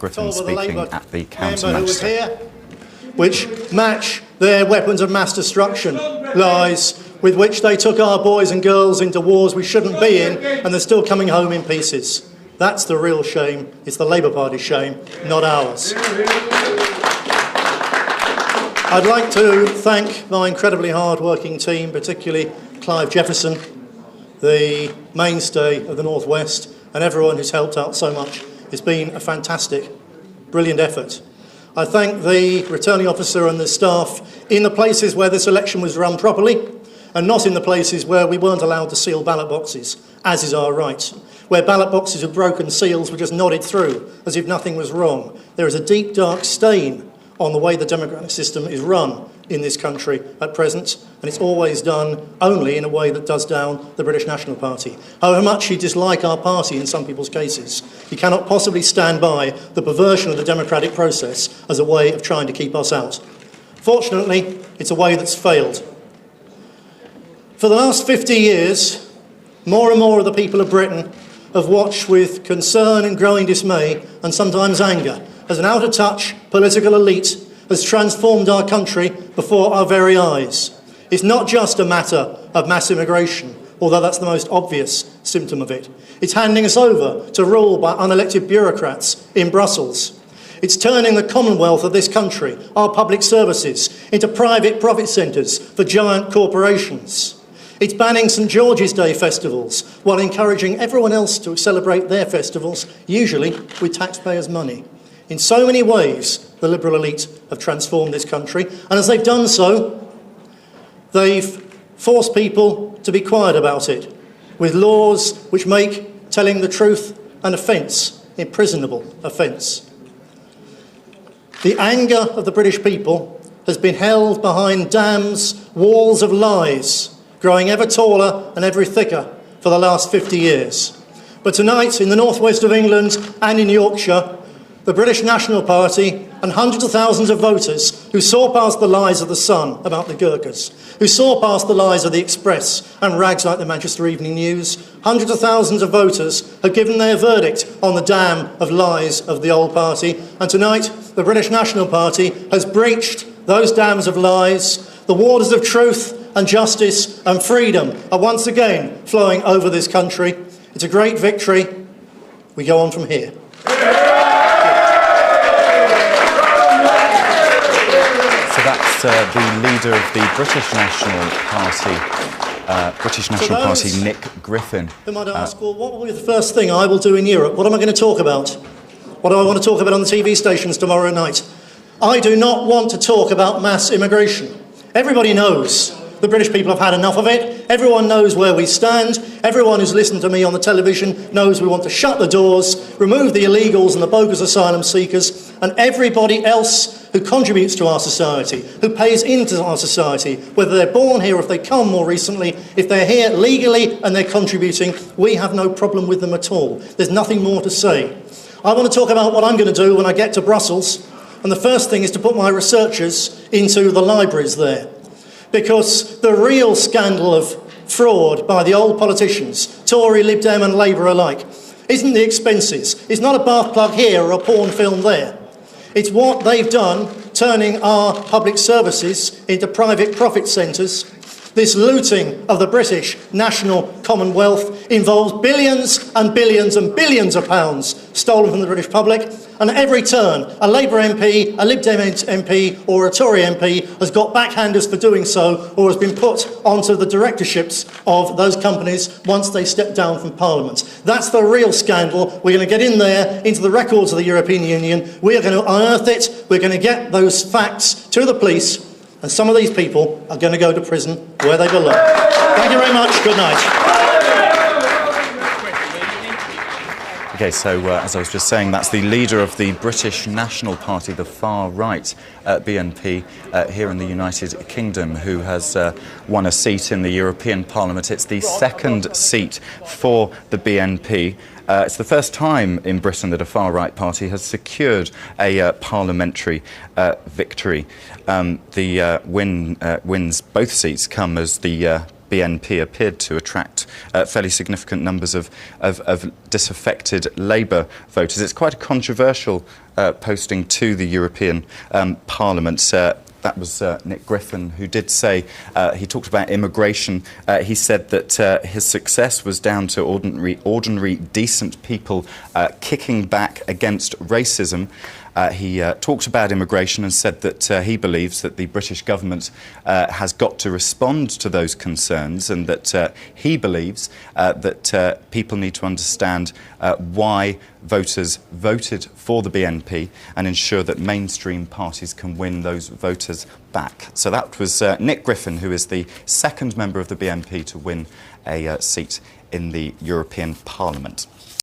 Griffin speaking at the Council Magistrate. Which match their weapons of mass destruction lies with which they took our boys and girls into wars we shouldn't be in, and they're still coming home in pieces. That's the real shame. It's the Labour Party's shame, not ours. I'd like to thank my incredibly hard-working team, particularly Clive Jefferson, the mainstay of the North West, and everyone who's helped out so much. It's been a fantastic, brilliant effort. I thank the returning officer and the staff in the places where this election was run properly and not in the places where we weren't allowed to seal ballot boxes, as is our right, where ballot boxes with broken seals were just nodded through as if nothing was wrong. There is a deep, dark stain on the way the democratic system is run in this country at present, and it's always done only in a way that does down the British National Party. However much you dislike our party in some people's cases, you cannot possibly stand by the perversion of the democratic process as a way of trying to keep us out. Fortunately, it's a way that's failed. For the last 50 years, more and more of the people of Britain have watched with concern and growing dismay, and sometimes anger, as an out-of-touch political elite has transformed our country before our very eyes. It's not just a matter of mass immigration, although that's the most obvious symptom of it. It's handing us over to rule by unelected bureaucrats in Brussels. It's turning the commonwealth of this country, our public services, into private profit centres for giant corporations. It's banning St George's Day festivals while encouraging everyone else to celebrate their festivals, usually with taxpayers' money. In so many ways, the Liberal elite have transformed this country, and as they've done so, they've forced people to be quiet about it, with laws which make telling the truth an offence, imprisonable offence. The anger of the British people has been held behind dams, walls of lies, growing ever taller and ever thicker for the last 50 years. But tonight, in the northwest of England and in Yorkshire, the British National Party and hundreds of thousands of voters who saw past the lies of the Sun about the Gurkhas, who saw past the lies of the Express and rags like the Manchester Evening News, hundreds of thousands of voters have given their verdict on the dam of lies of the old party. And tonight, the British National Party has breached those dams of lies. The waters of truth and justice and freedom are once again flowing over this country. It's a great victory. We go on from here. That's the leader of the British National Party, Nick Griffin. Who might ask, well, what will be the first thing I will do in Europe? What am I going to talk about? What do I want to talk about on the TV stations tomorrow night? I do not want to talk about mass immigration. Everybody knows the British people have had enough of it. Everyone knows where we stand. Everyone who's listened to me on the television knows we want to shut the doors, remove the illegals and the bogus asylum seekers, and everybody else who contributes to our society, who pays into our society, whether they're born here or if they come more recently, if they're here legally and they're contributing, we have no problem with them at all. There's nothing more to say. I want to talk about what I'm going to do when I get to Brussels, and the first thing is to put my researchers into the libraries there. Because the real scandal of fraud by the old politicians, Tory, Lib Dem and Labour alike, isn't the expenses. It's not a bath plug here or a porn film there. It's what they've done, turning our public services into private profit centres. This looting of the British national commonwealth involves billions and billions and billions of pounds stolen from the British public, and at every turn, a Labour MP, a Lib Dem MP or a Tory MP has got backhanders for doing so, or has been put onto the directorships of those companies once they step down from Parliament. That's the real scandal. We're going to get in there, into the records of the European Union. We are going to unearth it. We're going to get those facts to the police. And some of these people are going to go to prison where they belong. Thank you very much. Good night. OK, so as I was just saying, that's the leader of the British National Party, the far right BNP, here in the United Kingdom, who has won a seat in the European Parliament. It's the second seat for the BNP. It's the first time in Britain that a far-right party has secured a parliamentary victory. The wins both seats come as the BNP appeared to attract fairly significant numbers of disaffected Labour voters. It's quite a controversial posting to the European Parliament. That was Nick Griffin, who did say, he talked about immigration. He said that his success was down to ordinary decent people kicking back against racism. He talked about immigration and said that he believes that the British government has got to respond to those concerns, and that he believes that people need to understand why voters voted for the BNP and ensure that mainstream parties can win those voters back. So that was Nick Griffin, who is the second member of the BNP to win a seat in the European Parliament.